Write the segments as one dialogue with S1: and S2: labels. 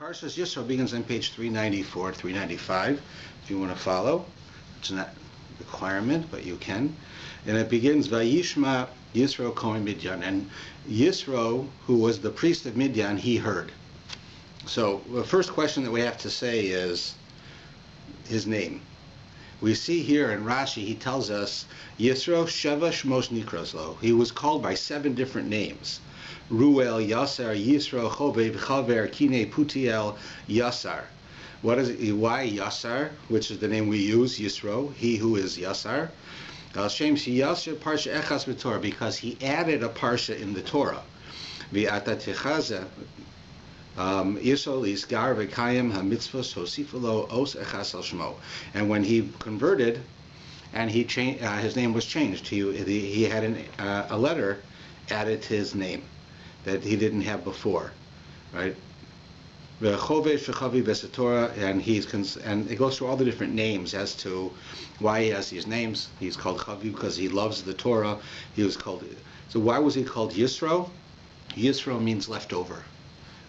S1: Parshas Yitro begins on page 394, 395, if you want to follow. It's not a requirement, but you can. And it begins, Vayishma Yisro Kohen Midyan. And Yisro, who was the priest of Midyan, he heard. So the first question that we have to say is his name. We see here in Rashi, he tells us, Yisro Sheva SHMOS Nikroslo. He was called by 7 different names. Ruel, Yasar, Yisro, Chobev, Chaver, Kine, Putiel, Yasar. What is it? Why Yasar, which is the name we use, Yisro, he who is Yasar. Shemos Yasar Parsha Echas b'Torah, because he added a Parsha in the Torah. V'ata Techaza Yisro Isgar V'Kayim HaMitzvos Hosifalo Os Echas Al Shmo. And when he converted, and he changed, his name was changed. He had a letter added to his name that he didn't have before, right? And it goes through all the different names as to why he has these names. He's called Chavi because he loves the Torah. He was called. So why was he called Yisro? Yisro means leftover.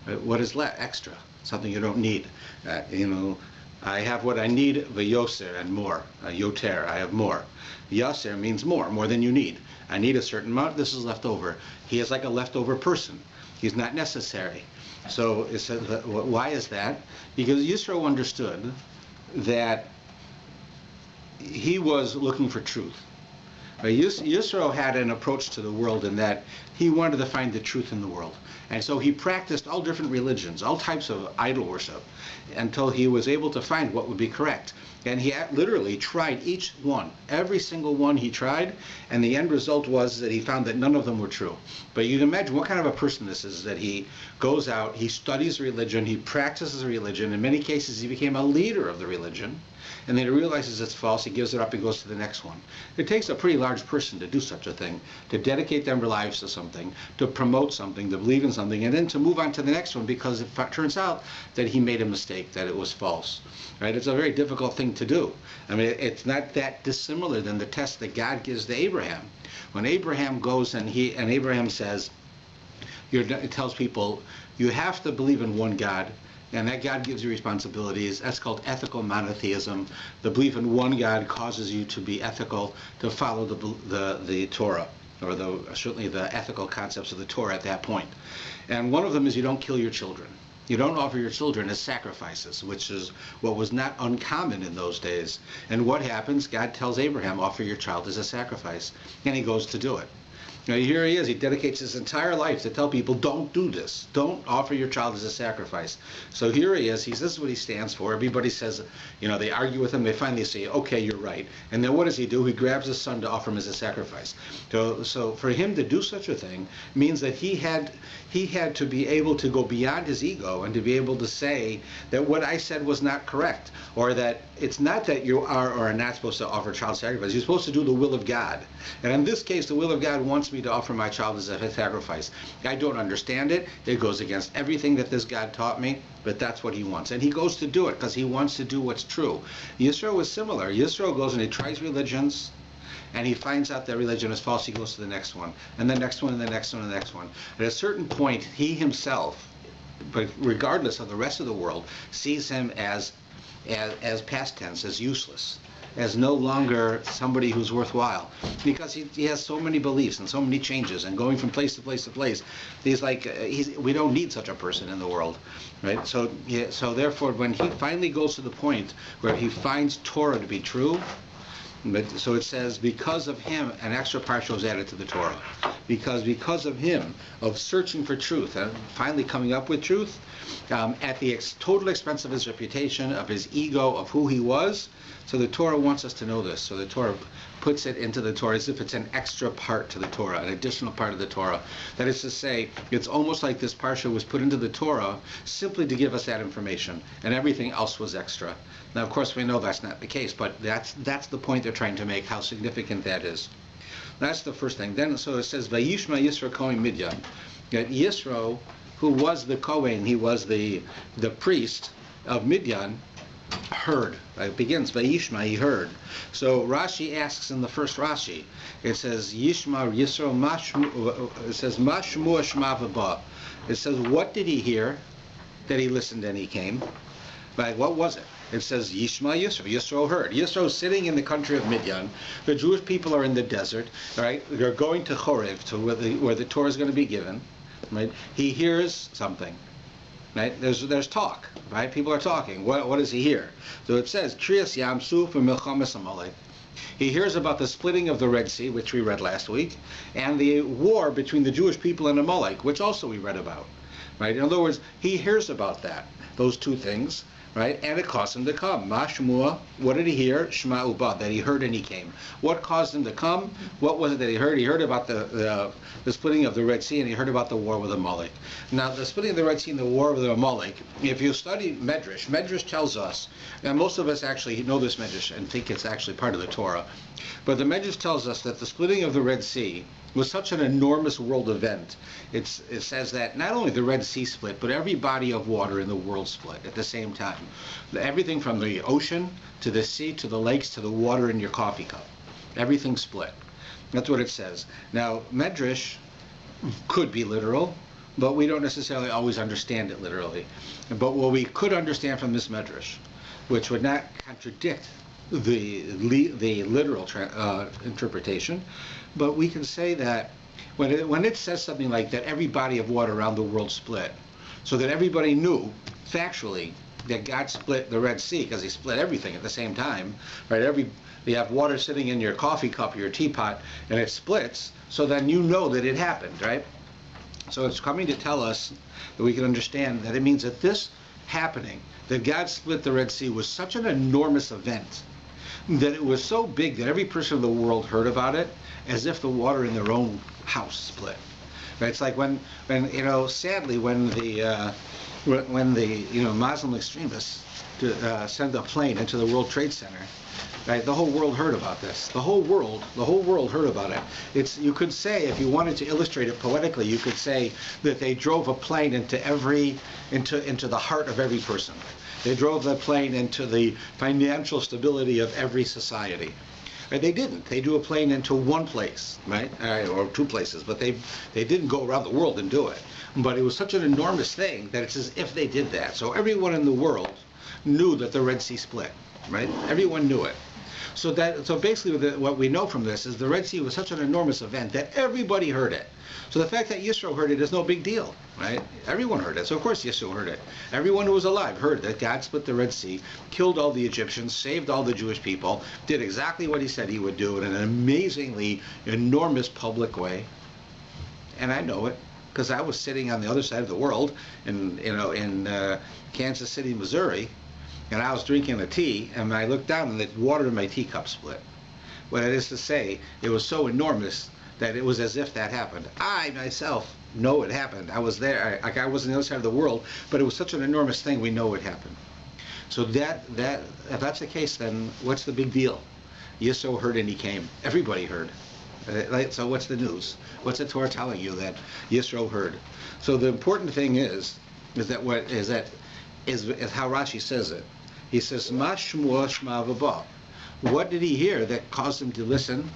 S1: Right? What is extra? Something you don't need. I have what I need, v'yoser, and more. Yoter, I have more. Yaser means more than you need. I need a certain amount, this is left over. He is like a leftover person. He's not necessary. So it says, why is that? Because Yisro understood that he was looking for truth. Yisro had an approach to the world in that he wanted to find the truth in the world. And so he practiced all different religions, all types of idol worship, until he was able to find what would be correct. And he literally tried each one, every single one he tried, and the end result was that he found that none of them were true. But you can imagine what kind of a person this is, that he goes out, he studies religion, he practices religion. In many cases, he became a leader of the religion. And then he realizes it's false, he gives it up, he goes to the next one. It takes a pretty large person to do such a thing, to dedicate their lives to something, to promote something, to believe in something, and then to move on to the next one, because it turns out that he made a mistake, that it was false. Right? It's a very difficult thing to do. I mean, it's not that dissimilar than the test that God gives to Abraham. When Abraham goes and Abraham says, it tells people, you have to believe in one God, and that God gives you responsibilities. That's called ethical monotheism. The belief in one God causes you to be ethical, to follow the Torah, or certainly the ethical concepts of the Torah at that point. And one of them is you don't kill your children. You don't offer your children as sacrifices, which is what was not uncommon in those days. And what happens? God tells Abraham, offer your child as a sacrifice. And he goes to do it. Now here he is, he dedicates his entire life to tell people, don't do this. Don't offer your child as a sacrifice. So here he is, this is what he stands for. Everybody says, they argue with him, they finally say, okay, you're right. And then what does he do? He grabs his son to offer him as a sacrifice. So for him to do such a thing means that he had to be able to go beyond his ego and to be able to say that what I said was not correct, or that it's not that you are or are not supposed to offer child sacrifice. You're supposed to do the will of God. And in this case, the will of God wants me to offer my child as a sacrifice. I don't understand it. It goes against everything that this God taught me, but that's what he wants. And he goes to do it because he wants to do what's true. Yisro was similar. Yisro goes and he tries religions, and he finds out that religion is false. He goes to the next one, and the next one, and the next one, and the next one. At a certain point, he himself, but regardless of the rest of the world, sees him as past tense, as useless, as no longer somebody who's worthwhile, because he has so many beliefs and so many changes and going from place to place to place. He's like, we don't need such a person in the world, right? So therefore, when he finally goes to the point where he finds Torah to be true, so it says, because of him, an extra parsha was added to the Torah. Because of him, of searching for truth and finally coming up with truth, at the total expense of his reputation, of his ego, of who he was. So the Torah wants us to know this. So the Torah puts it into the Torah as if it's an extra part to the Torah, an additional part of the Torah. That is to say, it's almost like this parsha was put into the Torah simply to give us that information, and everything else was extra. Now, of course, we know that's not the case, but that's the point they're trying to make, how significant that is. That's the first thing. Then, so it says, Vayishma Yisro Kohen Midyan. That Yisro, who was the Kohen, he was the priest of Midyan, heard. It begins, Vayishma, he heard. So Rashi asks in the first Rashi, it says, Yishma Yisro, it says, Mashmu Shma V'ba. It says, what did he hear? that he listened and he came. Right? What was it? It says Yishma Yisro. Yisro heard. Yisro sitting in the country of Midian. The Jewish people are in the desert. Right? They're going to Chorev, to where the Torah is going to be given. Right? He hears something. Right? There's talk. Right? People are talking. What does he hear? So it says Kriyas Yam Suf v'Milchamas Amalek. He hears about the splitting of the Red Sea, which we read last week, and the war between the Jewish people and Amalek, which also we read about. Right? In other words, he hears about that, those two things, right? And it caused him to come. Ma Shmua, what did he hear? Shema Uba, that he heard and he came. What caused him to come? What was it that he heard? He heard about the splitting of the Red Sea, and he heard about the war with Amalek. Now, the splitting of the Red Sea and the war with Amalek, if you study Medrash, Medrash tells us, and most of us actually know this Medrash and think it's actually part of the Torah, but the Medrash tells us that the splitting of the Red Sea was such an enormous world event. It says that not only the Red Sea split, but every body of water in the world split at the same time. Everything from the ocean to the sea to the lakes to the water in your coffee cup. Everything split. That's what it says. Now, Medrash could be literal, but we don't necessarily always understand it literally. But what we could understand from this Medrash, which would not contradict the literal interpretation, but we can say that when it says something like that, every body of water around the world split, so that everybody knew factually that God split the Red Sea, because he split everything at the same time, right? You have water sitting in your coffee cup or your teapot, and it splits, so then you know that it happened, right? So it's coming to tell us that we can understand that it means that this happening, that God split the Red Sea, was such an enormous event, that it was so big that every person in the world heard about it, as if the water in their own house split. Right? It's like when sadly, when the Muslim extremists sent a plane into the World Trade Center, right? The whole world heard about this. The whole world heard about it. You could say, if you wanted to illustrate it poetically, you could say that they drove a plane into the heart of every person. They drove the plane into the financial stability of every society. They didn't. They drew a plane into one place, right, or two places, but they didn't go around the world and do it. But it was such an enormous thing that it's as if they did that. So everyone in the world knew that the Red Sea split, right? Everyone knew it. So basically what we know from this is the Red Sea was such an enormous event that everybody heard it. So the fact that Yisro heard it is no big deal, right? Everyone heard it. So of course Yisro heard it. Everyone who was alive heard that God split the Red Sea, killed all the Egyptians, saved all the Jewish people, did exactly what he said he would do in an amazingly enormous public way. And I know it because I was sitting on the other side of the world in Kansas City, Missouri, and I was drinking a tea, and I looked down and the water in my teacup split. What it is to say, it was so enormous that it was as if that happened. I myself know it happened. I was there. I was on the other side of the world, but it was such an enormous thing, we know it happened. So if that's the case, then what's the big deal? Yisro heard and he came. Everybody heard. So what's the news? What's the Torah telling you that Yisro heard? So the important thing is how Rashi says it. He says, Ma Shmua Shma V'ba. What did he hear that caused him to listen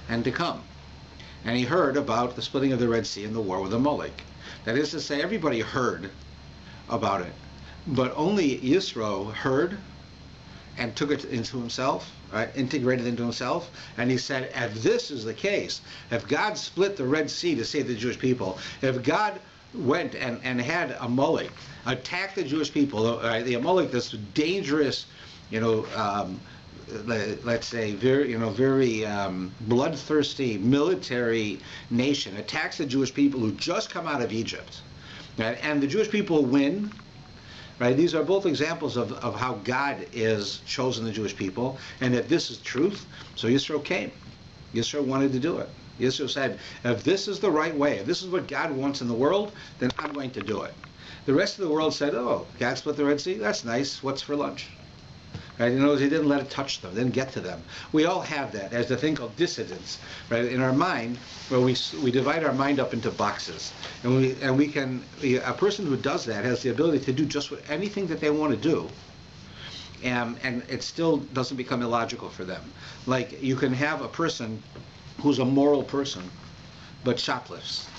S1: and to come? And he heard about the splitting of the Red Sea and the war with Amalek. That is to say, everybody heard about it, but only Yisro heard and took it into himself, right? Integrated into himself, and he said, if this is the case, if God split the Red Sea to save the Jewish people, if God went and had Amalek attack the Jewish people, the Amalek, this dangerous, let's say very bloodthirsty military nation, attacks the Jewish people who just come out of Egypt, right? And the Jewish people win. Right? These are both examples of how God is chosen the Jewish people, and that this is truth. So Yisro came. Yisro wanted to do it. Yisro said, if this is the right way, if this is what God wants in the world, then I'm going to do it. The rest of the world said, oh, God split the Red Sea? That's nice. What's for lunch? Right? He didn't let it touch them, didn't get to them. We all have that. There's a thing called dissidence, right? In our mind, where we divide our mind up into boxes, and a person who does that has the ability to do just anything that they want to do, and it still doesn't become illogical for them. Like you can have a person who's a moral person, but shoplifts,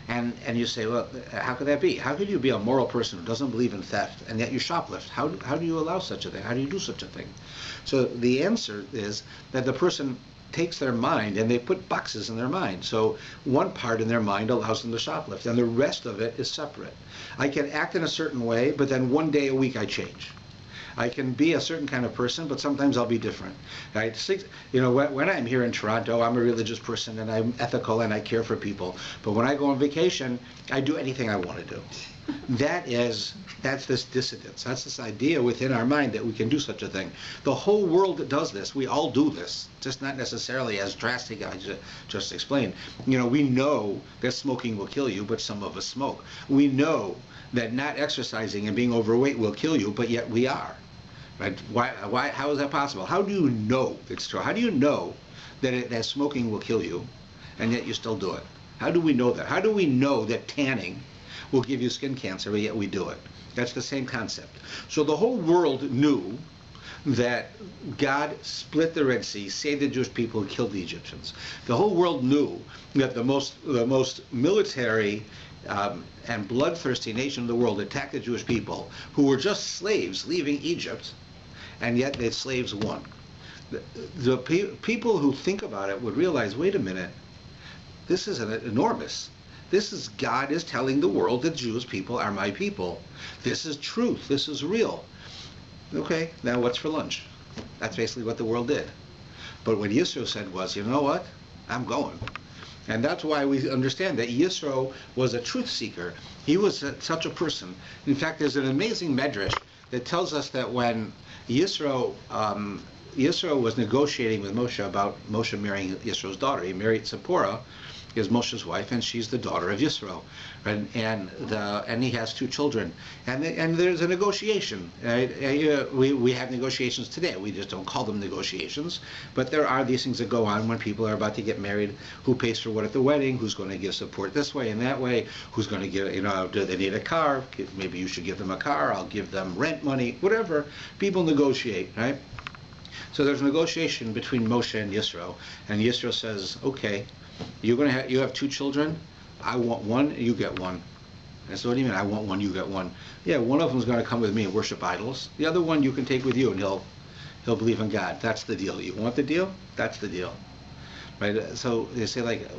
S1: And you say, well, how could that be? How could you be a moral person who doesn't believe in theft and yet you shoplift? How do you allow such a thing? How do you do such a thing? So the answer is that the person takes their mind and they put boxes in their mind. So one part in their mind allows them to shoplift and the rest of it is separate. I can act in a certain way, but then one day a week I change. I can be a certain kind of person, but sometimes I'll be different. Right? You know, when I'm here in Toronto, I'm a religious person and I'm ethical and I care for people. But when I go on vacation, I do anything I want to do. That's this dissidence. That's this idea within our mind that we can do such a thing. The whole world does this. We all do this, just not necessarily as drastic as I just explained. You know, we know that smoking will kill you, but some of us smoke. We know that not exercising and being overweight will kill you, but yet we are. Right? Why? How is that possible? How do you know it's true? How do you know that smoking will kill you, and yet you still do it? How do we know that? How do we know that tanning will give you skin cancer, but yet we do it? That's the same concept. So the whole world knew that God split the Red Sea, saved the Jewish people, and killed the Egyptians. The whole world knew that the most military and bloodthirsty nation in the world attacked the Jewish people, who were just slaves leaving Egypt, and yet the slaves won. The people who think about it would realize, wait a minute, this is enormous. This is God is telling the world that Jewish people are my people. This is truth. This is real. Okay, now what's for lunch? That's basically what the world did. But what Yitro said was, you know what? I'm going. And that's why we understand that Yitro was a truth seeker. He was such a person. In fact, there's an amazing medrash that tells us that when Yitro was negotiating with Moshe about Moshe marrying Yisro's daughter, he married Zipporah, is Moshe's wife, and she's the daughter of Yitro, and he has 2 children, and there's a negotiation. We have negotiations today. We just don't call them negotiations, but there are these things that go on when people are about to get married. Who pays for what at the wedding? Who's going to give support this way and that way? Who's going to give? You know, do they need a car? Maybe you should give them a car. I'll give them rent money. Whatever. People negotiate, right? So there's a negotiation between Moshe and Yitro, and Yitro says, okay, you have 2 children. I want one, you get one. And so what do you mean? I want one, you get one. Yeah, one of them's going to come with me and worship idols. The other one you can take with you, and he'll believe in God. That's the deal. You want the deal? That's the deal, right? So they say, like,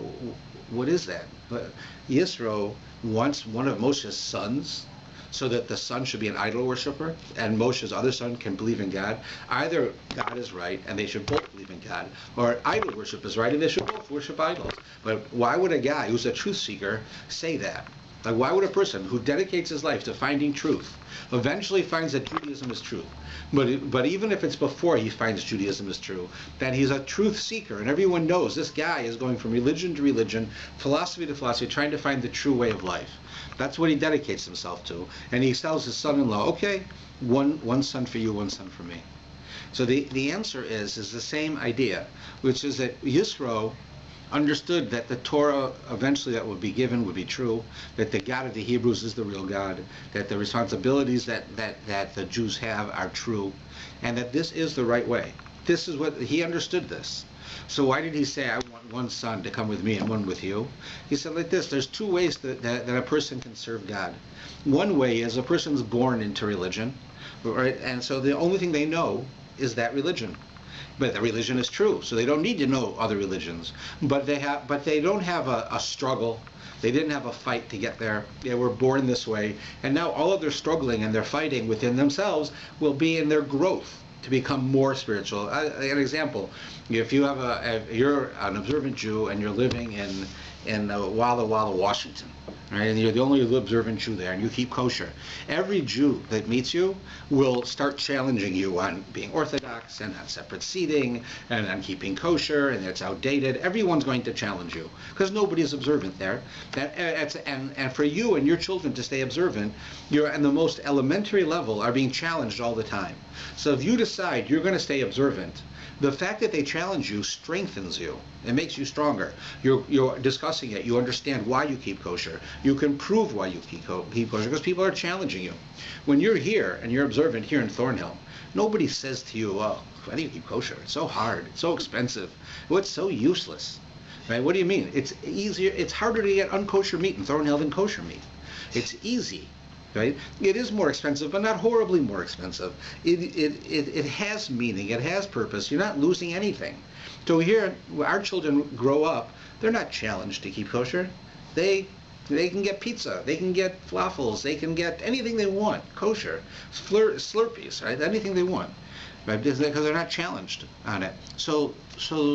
S1: what is that? But Yitro wants one of Moshe's sons, so that the son should be an idol worshiper and Moshe's other son can believe in God. Either God is right and they should both believe in God, or idol worship is right and they should both worship idols. But why would a guy who's a truth seeker say that? Like, why would a person who dedicates his life to finding truth eventually finds that Judaism is true? But even if it's before he finds Judaism is true, that he's a truth seeker, and everyone knows this guy is going from religion to religion, philosophy to philosophy, trying to find the true way of life. That's what he dedicates himself to. And he tells his son-in-law, okay, one son for you, one son for me. So the answer is the same idea, which is that Yitro understood that the Torah eventually that would be given would be true, that the God of the Hebrews is the real God, that the responsibilities that the Jews have are true, and that this is the right way. This is what he understood this. So why did he say, I want one son to come with me and one with you? He said like this, there's 2 ways that a person can serve God. One way is a person's born into religion, right? And so the only thing they know is that religion. But the religion is true, so they don't need to know other religions. But they don't have a struggle. They didn't have a fight to get there. They were born this way, and now all of their struggling and their fighting within themselves will be in their growth to become more spiritual. An example: if you're an observant Jew and you're living in Walla Walla, Washington, right, and you're the only observant Jew there, and you keep kosher, every Jew that meets you will start challenging you on being Orthodox and on separate seating and on keeping kosher, and it's outdated. Everyone's going to challenge you because nobody's observant there. And for you and your children to stay observant, you're at the most elementary level are being challenged all the time. So if you decide you're going to stay observant, the fact that they challenge you strengthens you. It makes you stronger. You're discussing it. You understand why you keep kosher. You can prove why you keep kosher because people are challenging you. When you're here and you're observant here in Thornhill, nobody says to you, oh, why do you keep kosher? It's so hard. It's so expensive. Well, it's so useless. Right? What do you mean? It's easier. It's harder to get unkosher meat in Thornhill than kosher meat. It's easy. Right? It is more expensive, but not horribly more expensive. It has meaning. It has purpose. You're not losing anything. So here, our children grow up. They're not challenged to keep kosher. They can get pizza. They can get falafels. They can get anything they want kosher. Slurpees, right? Anything they want, right? Because they're not challenged on it. So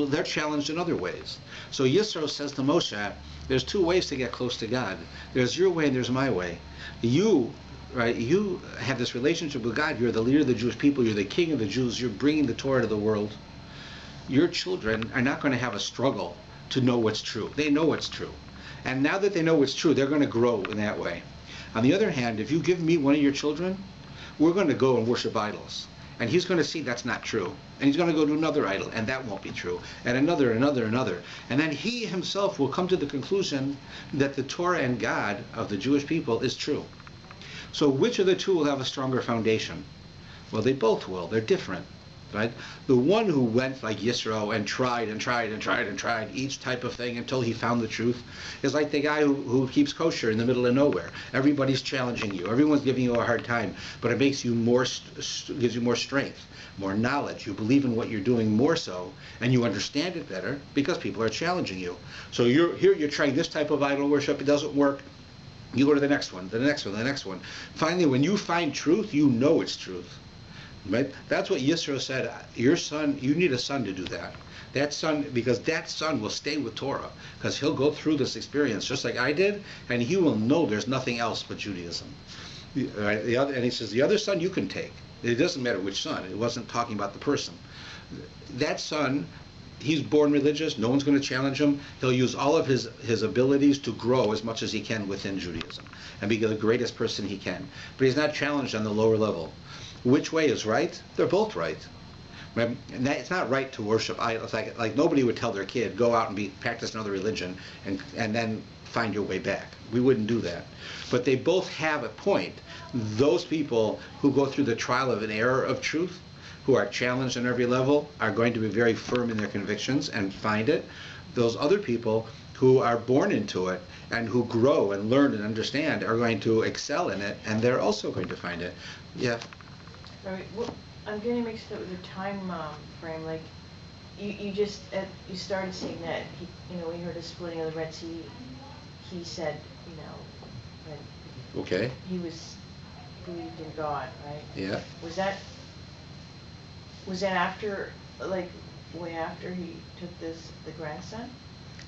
S1: they're challenged in other ways. So Yitro says to Moshe, there's two ways to get close to God. There's your way and there's my way. You, right? You have this relationship with God. You're the leader of the Jewish people. You're the king of the Jews. You're bringing the Torah to the world. Your children are not going to have a struggle to know what's true. They know what's true. And now that they know what's true, they're going to grow in that way. On the other hand, if you give me one of your children, we're going to go and worship idols. And he's going to see that's not true. And he's going to go to another idol, and that won't be true. And another. And then he himself will come to the conclusion that the Torah and God of the Jewish people is true. So which of the two will have a stronger foundation? Well, they both will. They're different. Right? The one who went like Yitro and tried each type of thing until he found the truth is like the guy who keeps kosher in the middle of nowhere. Everybody's challenging you. Everyone's giving you a hard time, but it makes you gives you more strength, more knowledge. You believe in what you're doing more so, and you understand it better because people are challenging you. So you're trying this type of idol worship. It doesn't work. You go to the next one, the next one, the next one. Finally, when you find truth, you know it's truth. Right? That's what Yitro said. Your son, you need a son to do that. That son, because that son will stay with Torah, because he'll go through this experience just like I did, and he will know there's nothing else but Judaism. Right? And he says, the other son you can take. It doesn't matter which son. It wasn't talking about the person. That son, he's born religious. No one's going to challenge him. He'll use all of his abilities to grow as much as he can within Judaism and be the greatest person he can. But he's not challenged on the lower level. Which way is right? They're both right. And it's not right to worship idols. Like nobody would tell their kid, go out and practice another religion and then find your way back. We wouldn't do that. But they both have a point. Those people who go through the trial of an error of truth, who are challenged on every level, are going to be very firm in their convictions and find it. Those other people who are born into it and who grow and learn and understand are going to excel in it, and they're also going to find it. Yeah.
S2: Right. Well, I'm getting mixed up with the time frame. Like, you started saying that we heard a splitting of the Red Sea. He said, that
S1: okay.
S2: He believed in God, right?
S1: Yeah.
S2: Was that after, like, way after he took the grandson?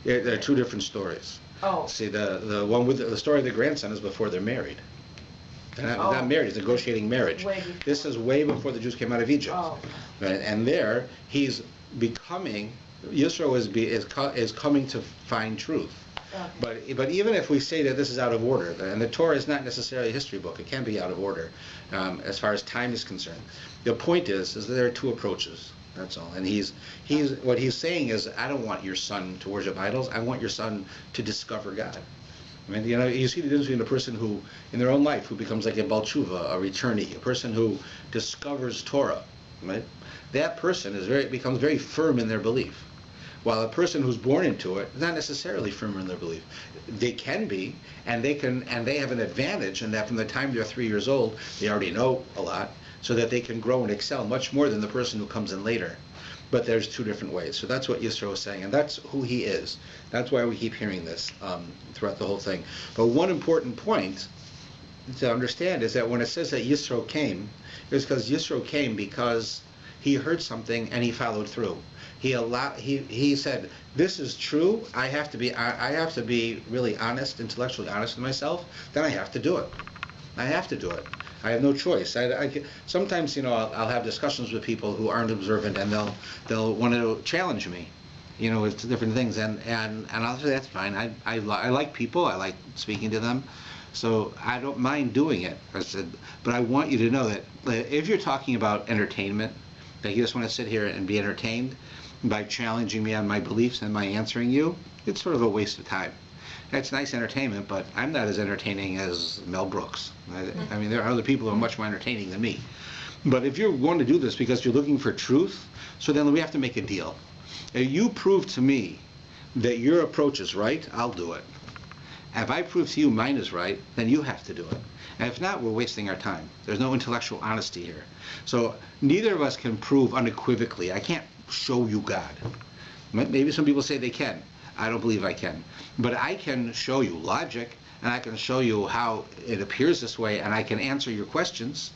S1: Yeah, there are two different stories.
S2: Oh.
S1: See, the one with the story of the grandson is before they're married. They're not married. It's negotiating marriage. This is way before the Jews came out of Egypt.
S2: Oh.
S1: Right? And there, he's becoming, Yisro is coming to find truth. Okay. But even if we say that this is out of order, and the Torah is not necessarily a history book, it can be out of order as far as time is concerned. The point is that there are two approaches. That's all. And what he's saying is, I don't want your son to worship idols. I want your son to discover God. I mean, you see the difference between a person who, in their own life, who becomes like a Baal Tshuva, a returnee, a person who discovers Torah, right? That person becomes very firm in their belief, while a person who's born into it is not necessarily firm in their belief. They can be, and they have an advantage in that from the time they're 3 years old, they already know a lot, so that they can grow and excel much more than the person who comes in later. But there's two different ways. So that's what Yitro is saying, and that's who he is. That's why we keep hearing this throughout the whole thing. But one important point to understand is that when it says that Yitro came, it's because Yitro came because he heard something and he followed through. He said, this is true. I have to be really honest, intellectually honest with myself. Then I have to do it. I have to do it. I have no choice. Sometimes, I'll have discussions with people who aren't observant, and they'll want to challenge me, with different things, and I'll say that's fine. I like people. I like speaking to them, so I don't mind doing it. I said, but I want you to know that if you're talking about entertainment, that you just want to sit here and be entertained by challenging me on my beliefs and my answering you, it's sort of a waste of time. It's nice entertainment, but I'm not as entertaining as Mel Brooks. I mean, there are other people who are much more entertaining than me. But if you're going to do this because you're looking for truth, so then we have to make a deal. You prove to me that your approach is right, I'll do it. If I prove to you mine is right, then you have to do it. And if not, we're wasting our time. There's no intellectual honesty here. So neither of us can prove unequivocally. I can't show you God. Maybe some people say they can. I don't believe I can. But I can show you logic, and I can show you how it appears this way, and I can answer your questions.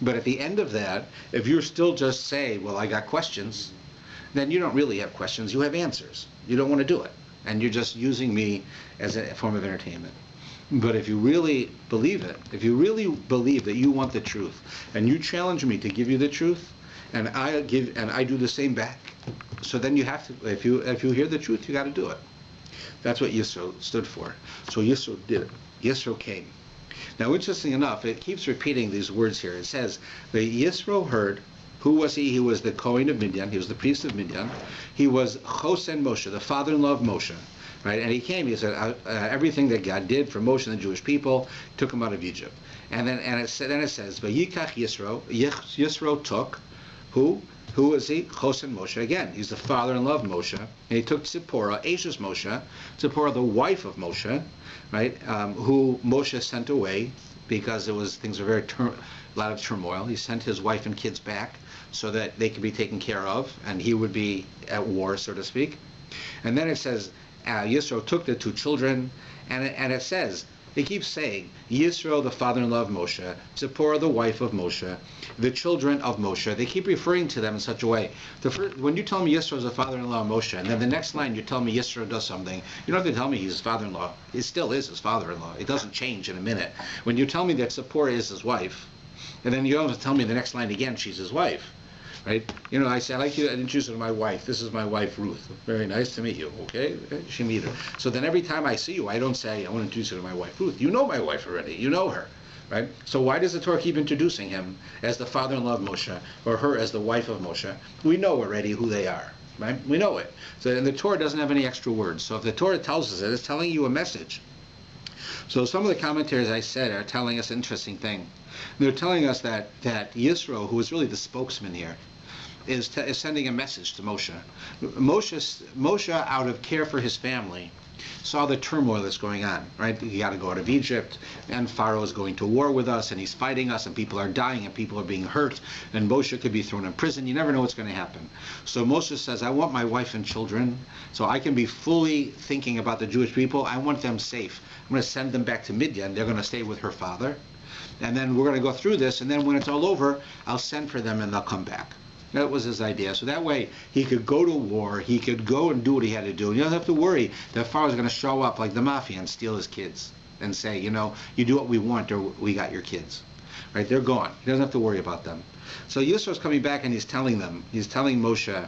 S1: But at the end of that, if you're still just say, well, I got questions, then you don't really have questions. You have answers. You don't want to do it. And you're just using me as a form of entertainment. But if you really believe it, if you really believe that you want the truth, and you challenge me to give you the truth, and I do the same back, so then you have to. If you hear the truth, you got to do it. That's what Yitro stood for. So Yitro did it. Yitro came. Now, interesting enough, it keeps repeating these words here. It says that Yitro heard. Who was he? He was the Kohen of Midian. He was the priest of Midian. He was Chosen Moshe, the father-in-law of Moshe. Right? And he came, he said, everything that God did for Moshe and the Jewish people, took him out of Egypt. And then it says, Vayikach Yisro, Yisro took, who? Who was he? Chosen Moshe. Again, he's the father-in-law of Moshe. And he took Zipporah, Ashes Moshe, Zipporah, the wife of Moshe, right? Who Moshe sent away because things were a lot of turmoil. He sent his wife and kids back so that they could be taken care of, and he would be at war, so to speak. And then it says, Yisro took the two children, and it says, it keeps saying, Yisro, the father-in-law of Moshe, Zipporah, the wife of Moshe, the children of Moshe. They keep referring to them in such a way. When you tell me Yisro is the father-in-law of Moshe, and then the next line you tell me Yisro does something, you don't have to tell me he's his father-in-law. It still is his father-in-law. It doesn't change in a minute. When you tell me that Zipporah is his wife, and then you don't have to tell me the next line again, she's his wife. Right? You know, I say, I'd like you to introduce her to my wife. This is my wife, Ruth. Very nice to meet you. Okay? Shemitah. So then every time I see you, I don't say, I want to introduce you to my wife, Ruth. You know my wife already. You know her. Right? So why does the Torah keep introducing him as the father-in-law of Moshe, or her as the wife of Moshe? We know already who they are. Right? We know it. So, and the Torah doesn't have any extra words. So if the Torah tells us it, it's telling you a message. So some of the commentaries I said are telling us an interesting thing. They're telling us that Yisro, who is really the spokesman here, is sending a message to Moshe. Moshe, out of care for his family, saw the turmoil that's going on, right? You got to go out of Egypt, and Pharaoh is going to war with us, and he's fighting us, and people are dying, and people are being hurt, and Moshe could be thrown in prison. You never know what's going to happen. So Moshe says, I want my wife and children, so I can be fully thinking about the Jewish people. I want them safe. I'm going to send them back to Midian. They're going to stay with her father, and then we're going to go through this, and then when it's all over, I'll send for them, and they'll come back. That was his idea. So that way he could go to war, he could go and do what he had to do. And you don't have to worry that Pharaoh's going to show up like the mafia and steal his kids and say, you know, you do what we want or we got your kids. Right? They're gone. He doesn't have to worry about them. So Yisro's coming back and he's telling Moshe,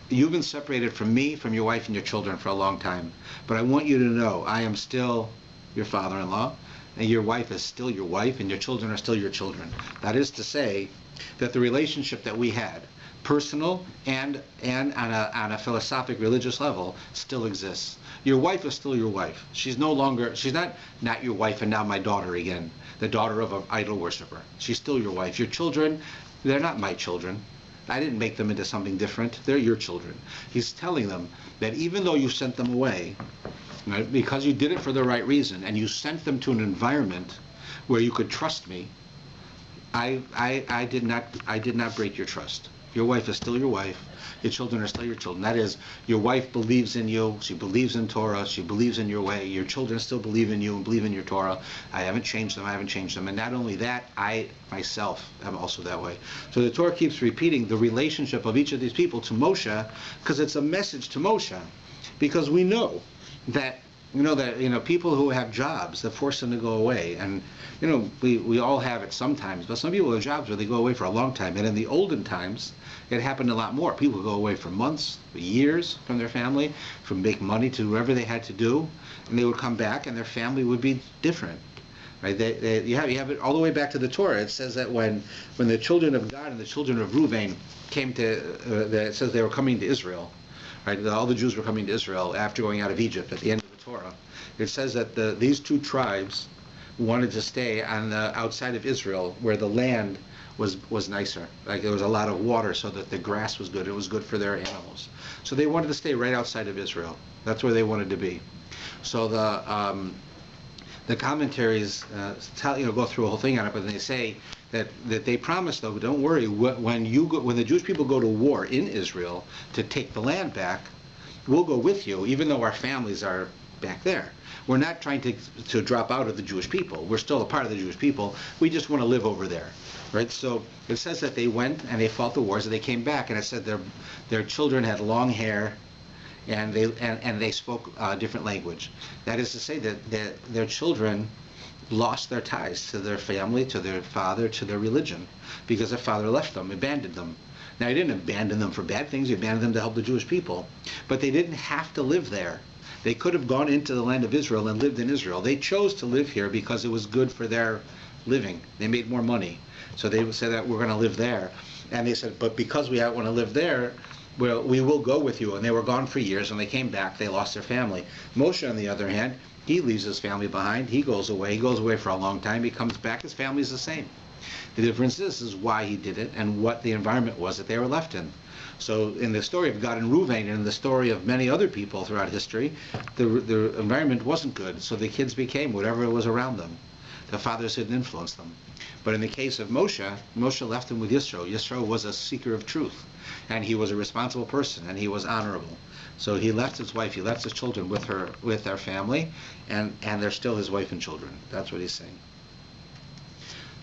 S1: you've been separated from me, from your wife and your children for a long time. But I want you to know I am still your father-in-law, and your wife is still your wife, and your children are still your children. That is to say, that the relationship that we had, personal and on a philosophic religious level, still exists. Your wife is still your wife. She's not your wife and now my daughter again, the daughter of an idol worshiper. She's still your wife. Your children, they're not my children. I didn't make them into something different. They're your children. He's telling them that even though you sent them away, right, because you did it for the right reason, and you sent them to an environment where you could trust me, I did not break your trust. Your wife is still your wife. Your children are still your children. That is, your wife believes in you. She believes in Torah. She believes in your way. Your children still believe in you and believe in your Torah. I haven't changed them. I haven't changed them. And not only that, I myself am also that way. So the Torah keeps repeating the relationship of each of these people to Moshe, because it's a message to Moshe. Because we know that people who have jobs that force them to go away, and we all have it sometimes, but some people have jobs where they go away for a long time. And in the olden times, it happened a lot more. People would go away for months, for years from their family, from make money to whatever they had to do, and they would come back, and their family would be different. Right? You have it all the way back to the Torah. It says that when the children of God and the children of Reuven came it says they were coming to Israel. Right? All the Jews were coming to Israel after going out of Egypt at the end of the Torah. It says that these two tribes wanted to stay on the outside of Israel, where the land was nicer. Like there was a lot of water so that the grass was good. It was good for their animals. So they wanted to stay right outside of Israel. That's where they wanted to be. So the commentaries go through a whole thing on it, but they say that they promised, though, don't worry, when the Jewish people go to war in Israel to take the land back, we'll go with you, even though our families are back there. We're not trying to drop out of the Jewish people. We're still a part of the Jewish people. We just want to live over there, right? So it says that they went and they fought the wars and they came back, and it said their children had long hair, and they spoke a different language. That is to say that their children lost their ties to their family, to their father, to their religion, because their father left them, abandoned them. Now, he didn't abandon them for bad things. He abandoned them to help the Jewish people. But they didn't have to live there. They could have gone into the land of Israel and lived in Israel. They chose to live here because it was good for their living. They made more money. So they said that we're going to live there. And they said, but because we want to live there, we will go with you. And they were gone for years. When they came back, they lost their family. Moshe, on the other hand, he leaves his family behind. He goes away. He goes away for a long time. He comes back. His family is the same. The difference is why he did it and what the environment was that they were left in. So in the story of Gad and Reuven and in the story of many other people throughout history, the environment wasn't good. So the kids became whatever was around them. The fathers didn't influence them. But in the case of Moshe, Moshe left him with Yitro. Yitro was a seeker of truth, and he was a responsible person, and he was honorable. So he left his wife, he left his children with their family, and they're still his wife and children. That's what he's saying.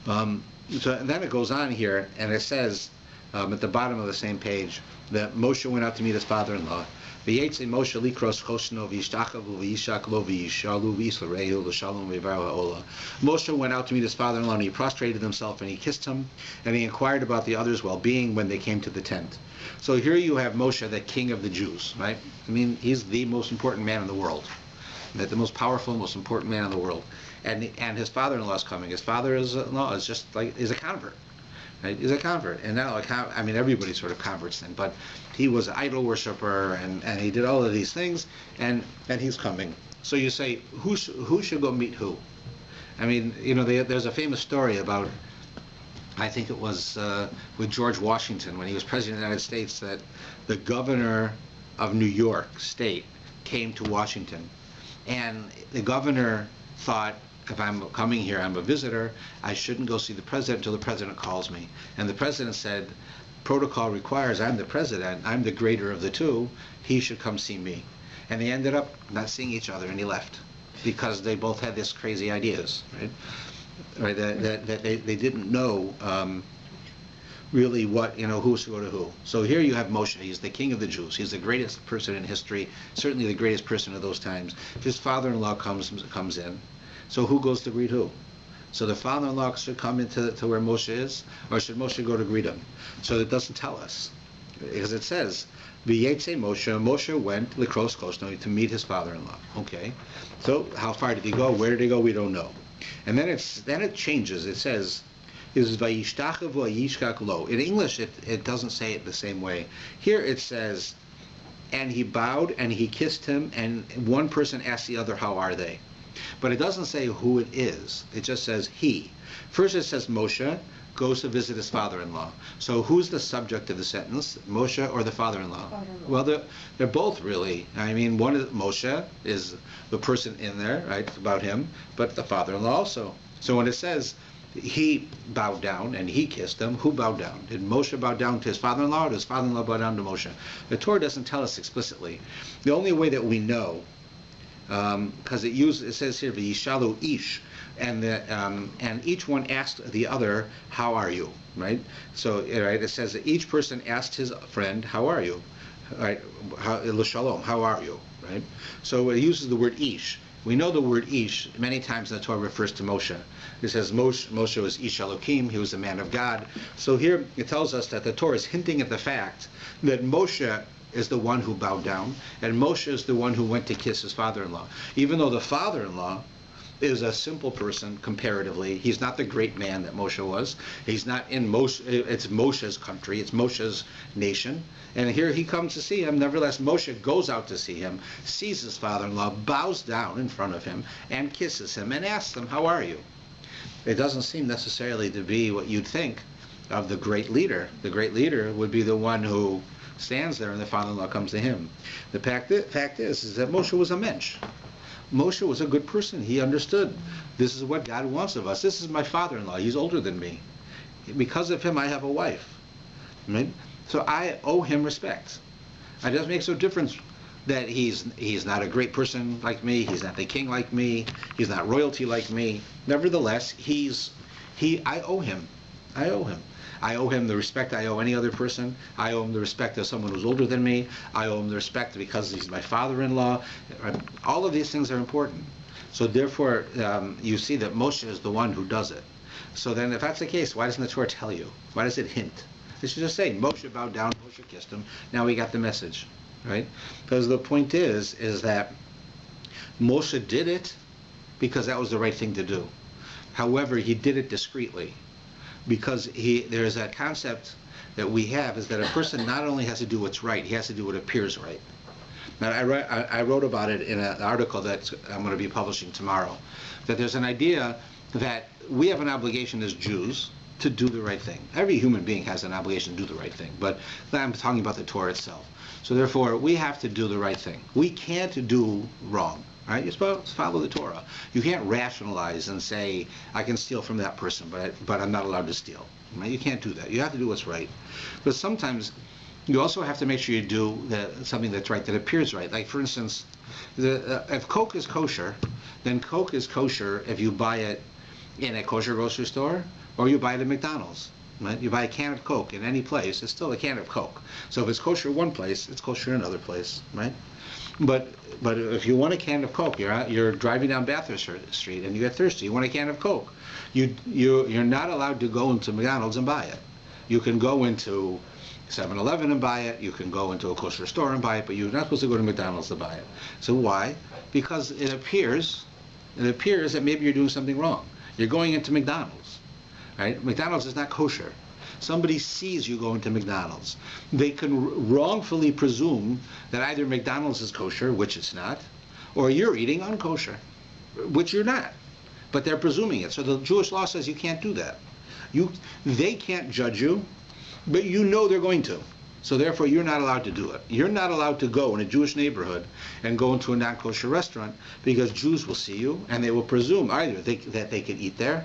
S1: So and then it goes on here, and it says at the bottom of the same page that Moshe went out to meet his father-in-law. V'yetze Moshe likros chosno v'yishtachavu v'yishak lo v'yishalu v'yislareu l'shalom v'yivaru ha'ola. Moshe went out to meet his father-in-law, and he prostrated himself, and he kissed him, and he inquired about the others' well-being when they came to the tent. So here you have Moshe, the king of the Jews, right? I mean, he's the most important man in the world, the most powerful, most important man in the world. And his father-in-law is coming. His father-in-law is just like, is a convert. Right? He's a convert. And now, I mean, everybody sort of converts then, but he was an idol worshiper, and he did all of these things, and he's coming. So you say, who should go meet who? I mean, you know, there's a famous story about, I think it was with George Washington when he was president of the United States, that the governor of New York State came to Washington, and the governor thought, if I'm coming here, I'm a visitor, I shouldn't go see the president until the president calls me. And the president said, protocol requires, I'm the president, I'm the greater of the two, he should come see me. And they ended up not seeing each other, and he left, because they both had these crazy ideas, right? Right, that they didn't know really what, you know, who should go to who. So here you have Moshe. He's the king of the Jews. He's the greatest person in history, certainly the greatest person of those times. His father-in-law comes in. So who goes to greet who? So the father-in-law should come into where Moshe is, or should Moshe go to greet him? So it doesn't tell us, because it says, V'yetze Moshe, Moshe went likros chosno, to meet his father-in-law. Okay, so how far did he go? Where did he go? We don't know. And then it changes. It says, is vayishtachav v'yishkak lo. In English, it doesn't say it the same way. Here it says, and he bowed and he kissed him, and one person asked the other, how are they? But it doesn't say who it is. It just says he. First it says Moshe goes to visit his father-in-law. So who's the subject of the sentence, Moshe or the father-in-law? Well, they're both really. I mean, one is Moshe is the person in there, right, about him, but the father-in-law also. So when it says he bowed down and he kissed him, who bowed down? Did Moshe bow down to his father-in-law, or did his father-in-law bow down to Moshe? The Torah doesn't tell us explicitly. The only way that we know, because it says here v'yishalu ish, and each one asked the other, how are you, right? So right, it says that each person asked his friend, how are you, right? L'shalom, how are you, right? So it uses the word ish. We know the word ish many times in the Torah refers to Moshe. It says Moshe was ish Elokim, he was a man of God. So here it tells us that the Torah is hinting at the fact that Moshe is the one who bowed down, and Moshe is the one who went to kiss his father-in-law. Even though the father-in-law is a simple person comparatively, he's not the great man that Moshe was. He's not in it's Moshe's country, it's Moshe's nation. And here he comes to see him. Nevertheless, Moshe goes out to see him, sees his father-in-law, bows down in front of him, and kisses him, and asks him, how are you? It doesn't seem necessarily to be what you'd think, of the great leader. The great leader would be the one who stands there and the father-in-law comes to him. The fact is that Moshe was a mensch. Moshe was a good person. He understood this is what God wants of us. This is my father-in-law. He's older than me. Because of him, I have a wife. Right? So I owe him respect. It doesn't make no difference that he's not a great person like me. He's not the king like me. He's not royalty like me. Nevertheless, I owe him. I owe him. I owe him the respect I owe any other person. I owe him the respect of someone who's older than me. I owe him the respect because he's my father-in-law. All of these things are important. So therefore, you see that Moshe is the one who does it. So then if that's the case, why doesn't the Torah tell you? Why does it hint? It should just say, Moshe bowed down, Moshe kissed him. Now we got the message, right? Because the point is that Moshe did it because that was the right thing to do. However, he did it discreetly. Because there's a concept that we have is that a person not only has to do what's right, he has to do what appears right. Now, I wrote about it in an article that I'm going to be publishing tomorrow, that there's an idea that we have an obligation as Jews to do the right thing. Every human being has an obligation to do the right thing, but I'm talking about the Torah itself. So therefore, we have to do the right thing. We can't do wrong. Right? You're supposed to follow the Torah. You can't rationalize and say, I can steal from that person, but I'm not allowed to steal. Right? You can't do that. You have to do what's right. But sometimes you also have to make sure you do something that's right, that appears right. Like, for instance, if Coke is kosher, then Coke is kosher if you buy it in a kosher grocery store or you buy it at McDonald's. Right? You buy a can of Coke in any place, it's still a can of Coke. So if it's kosher one place, it's kosher in another place. Right? But if you want a can of Coke, you're driving down Bathurst Street and you get thirsty. You want a can of Coke. You're not allowed to go into McDonald's and buy it. You can go into 7-Eleven and buy it. You can go into a kosher store and buy it, but you're not supposed to go to McDonald's to buy it. So why? Because it appears that maybe you're doing something wrong. You're going into McDonald's, right? McDonald's is not kosher. Somebody sees you going to McDonald's. They can wrongfully presume that either McDonald's is kosher, which it's not, or you're eating unkosher, which you're not. But they're presuming it. So the Jewish law says you can't do that. They can't judge you, but you know they're going to. So therefore, you're not allowed to do it. You're not allowed to go in a Jewish neighborhood and go into a non-kosher restaurant because Jews will see you and they will presume either that they can eat there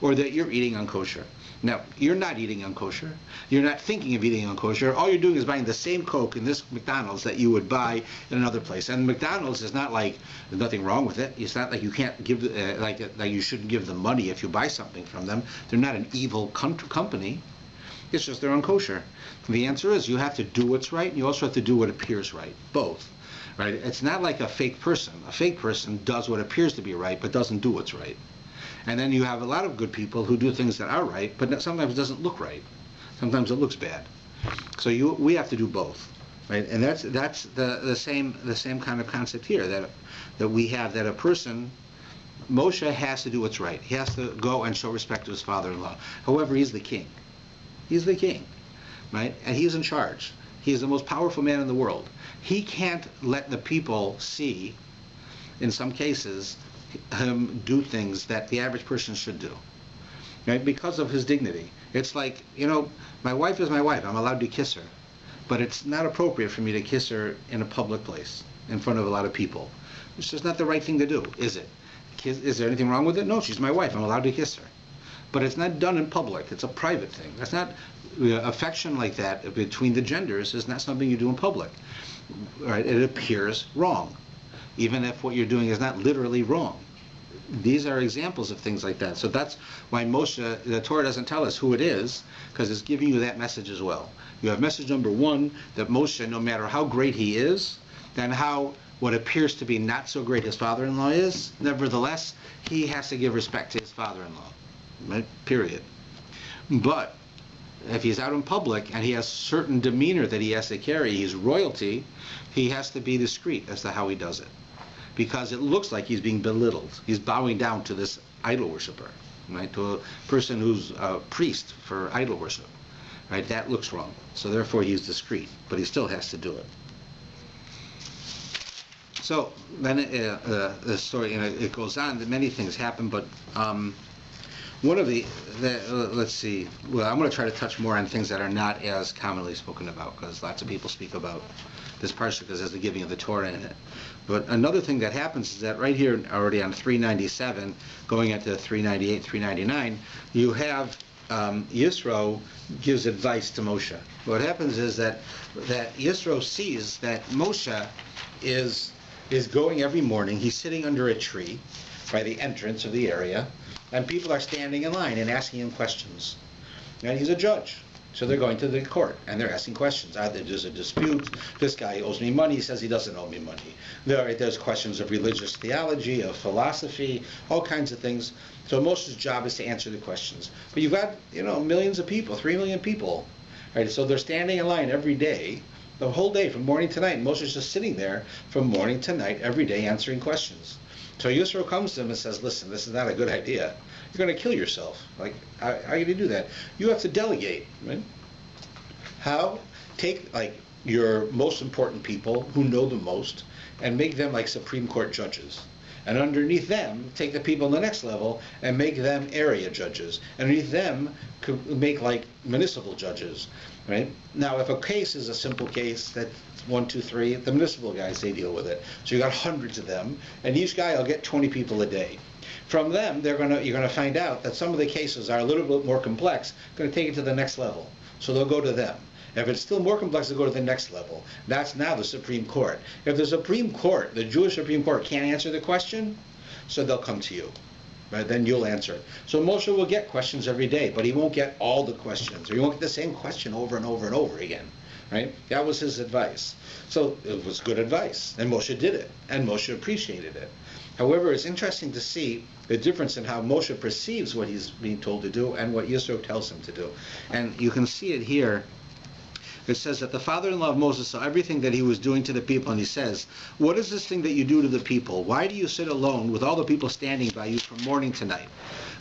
S1: or that you're eating unkosher. Now, you're not eating unkosher. You're not thinking of eating unkosher. All you're doing is buying the same Coke in this McDonald's that you would buy in another place. And McDonald's is not like there's nothing wrong with it. It's not like you can't give like you shouldn't give them money if you buy something from them. They're not an evil company. It's just they're unkosher. The answer is you have to do what's right, and you also have to do what appears right. Both. Right? It's not like a fake person. A fake person does what appears to be right, but doesn't do what's right. And then you have a lot of good people who do things that are right, but sometimes it doesn't look right. Sometimes it looks bad. So we have to do both, right? And that's the same kind of concept here that we have, that a person, Moshe has to do what's right. He has to go and show respect to his father-in-law. However, he's the king. He's the king, right? And he's in charge. He is the most powerful man in the world. He can't let the people see, in some cases, him do things that the average person should do, right? Because of his dignity. It's like, my wife is my wife. I'm allowed to kiss her, but it's not appropriate for me to kiss her in a public place in front of a lot of people. It's just not the right thing to do, is it? Is there anything wrong with it? No, she's my wife. I'm allowed to kiss her. But it's not done in public. It's a private thing. That's not affection like that between the genders is not something you do in public, right? It appears wrong, even if what you're doing is not literally wrong. These are examples of things like that. So that's why Moshe, the Torah doesn't tell us who it is, because it's giving you that message as well. You have message number one, that Moshe, no matter how great he is, and how what appears to be not so great his father-in-law is, nevertheless, he has to give respect to his father-in-law, right? Period. But if he's out in public and he has certain demeanor that he has to carry, he's royalty, he has to be discreet as to how he does it. Because it looks like he's being belittled. He's bowing down to this idol worshiper, right? To a person who's a priest for idol worship, right? That looks wrong. So therefore he's discreet, but he still has to do it. So then the story, it goes on. Many things happen, but one of let's see, well, I'm going to try to touch more on things that are not as commonly spoken about, because lots of people speak about this parsha because there's the giving of the Torah in it. But another thing that happens is that right here, already on 397, going into 398, 399, you have Yitro gives advice to Moshe. What happens is that Yitro sees that Moshe is going every morning. He's sitting under a tree by the entrance of the area, and people are standing in line and asking him questions. And he's a judge. So they're going to the court and they're asking questions. Either there's a dispute, this guy owes me money, he says he doesn't owe me money. There's questions of religious theology, of philosophy, all kinds of things. So Moshe's job is to answer the questions. But you've got, millions of people, 3 million people. Right? So they're standing in line every day, the whole day, from morning to night. Moshe's just sitting there from morning to night every day answering questions. So Yisro comes to him and says, listen, this is not a good idea. You're going to kill yourself. Like, how are you going to do that? You have to delegate, right? How? Take, like, your most important people who know the most and make them like Supreme Court judges. And underneath them, take the people on the next level and make them area judges. Underneath them, make like municipal judges, right? Now, if a case is a simple case, that's 1, 2, 3, the municipal guys, they deal with it. So you got hundreds of them, and each guy will get 20 people a day. From them, you're gonna find out that some of the cases are a little bit more complex. Going to take it to the next level. So they'll go to them. If it's still more complex, they'll go to the next level. That's now the Supreme Court. If the Supreme Court, the Jewish Supreme Court, can't answer the question, so they'll come to you. Right? Then you'll answer it. So Moshe will get questions every day, but he won't get all the questions, or he won't get the same question over and over and over again. Right? That was his advice. So it was good advice, and Moshe did it, and Moshe appreciated it. However, it's interesting to see the difference in how Moshe perceives what he's being told to do and what Yisro tells him to do. And you can see it here. It says that the father-in-law of Moses saw everything that he was doing to the people, and he says, what is this thing that you do to the people? Why do you sit alone with all the people standing by you from morning to night?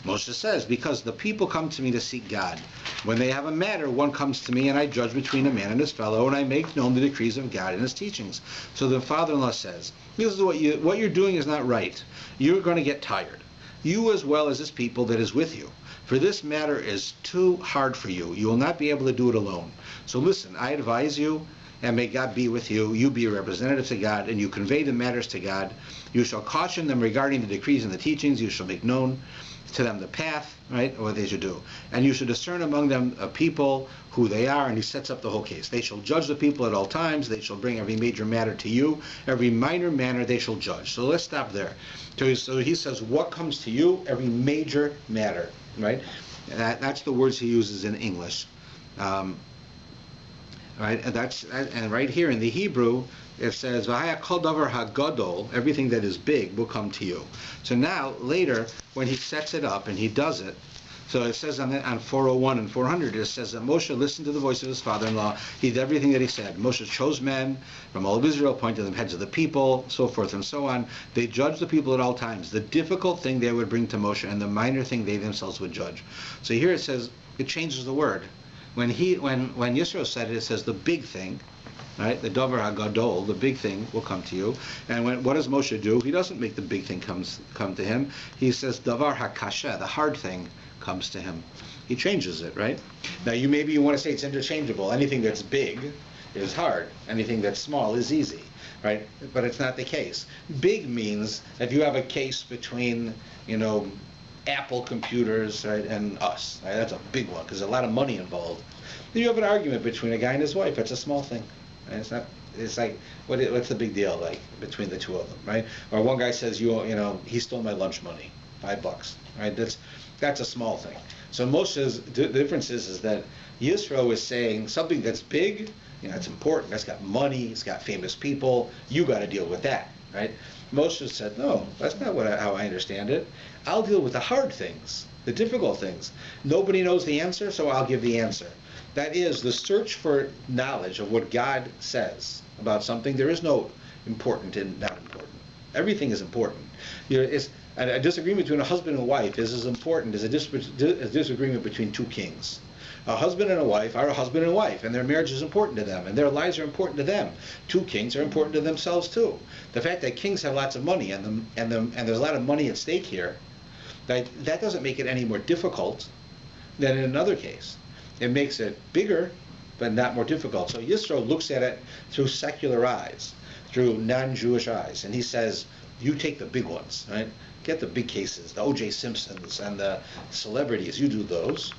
S1: Moshe says, because the people come to me to seek God. When they have a matter, one comes to me, and I judge between a man and his fellow, and I make known the decrees of God and his teachings. So the father-in-law says, this is what you're doing is not right. You're going to get tired, you as well as this people that is with you. For this matter is too hard for you. You will not be able to do it alone. So listen, I advise you, and may God be with you. You be a representative to God, and you convey the matters to God. You shall caution them regarding the decrees and the teachings. You shall make known to them the path, right, what they should do. And you should discern among them a people who they are, and he sets up the whole case. They shall judge the people at all times. They shall bring every major matter to you. Every minor matter they shall judge. So let's stop there. So he says, what comes to you? Every major matter, right? That's the words he uses in English. Right, and right here in the Hebrew, it says, "V'haya kol davar hagadol," everything that is big will come to you. So now, later, when he sets it up and he does it, so it says on 401 and 400, it says that Moshe listened to the voice of his father-in-law. He did everything that he said. Moshe chose men from all of Israel, appointed them heads of the people, so forth and so on. They judged the people at all times. The difficult thing they would bring to Moshe, and the minor thing they themselves would judge. So here it says, it changes the word. When Yisro said it, it says the big thing, right? The davar hagadol, the big thing will come to you. And what does Moshe do? He doesn't make the big thing come to him. He says davar hakasha, the hard thing comes to him. He changes it, right? Now you want to say it's interchangeable. Anything that's big is hard. Anything that's small is easy, right? But it's not the case. Big means if you have a case between, Apple computers, right, and us. Right? That's a big one because there's a lot of money involved. Then you have an argument between a guy and his wife. It's a small thing. Right? It's like what's the big deal like between the two of them, right? Or one guy says he stole my lunch money, $5, right? That's a small thing. So Moshe's the difference is that Yisro is saying something that's big, it's important. That's got money. It's got famous people. You got to deal with that, right? Moshe said, no, that's not how I understand it. I'll deal with the hard things, the difficult things. Nobody knows the answer, so I'll give the answer. That is the search for knowledge of what God says about something. There is no important and not important. Everything is important. A disagreement between a husband and a wife is as important as a disagreement between two kings. A husband and a wife are a husband and a wife, and their marriage is important to them, and their lives are important to them. Two kings are important to themselves too. The fact that kings have lots of money and there's a lot of money at stake here That doesn't make it any more difficult than in another case. It makes it bigger, but not more difficult. So Yitro looks at it through secular eyes, through non-Jewish eyes, and he says, you take the big ones, right? Get the big cases, the O.J. Simpsons and the celebrities, you do those,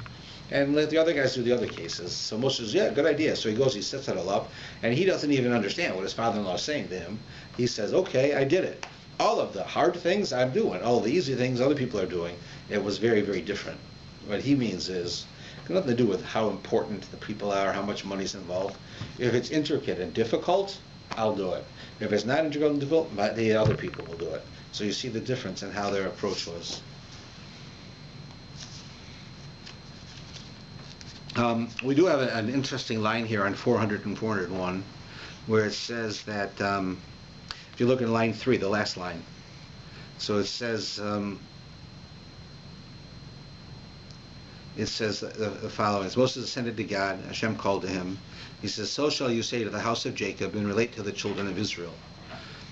S1: and let the other guys do the other cases. So Moshe says, yeah, good idea. So he goes, he sets it all up, and he doesn't even understand what his father-in-law is saying to him. He says, okay, I did it. All of the hard things I'm doing, all the easy things other people are doing, it was very, very different. What he means is, it's nothing to do with how important the people are, how much money's involved. If it's intricate and difficult, I'll do it. If it's not intricate and difficult, the other people will do it. So you see the difference in how their approach was. We do have an interesting line here on 400 and 401, where it says that, if you look in line 3, the last line, so it says the following: as Moses ascended to God, Hashem called to him. He says, so shall you say to the house of Jacob and relate to the children of Israel.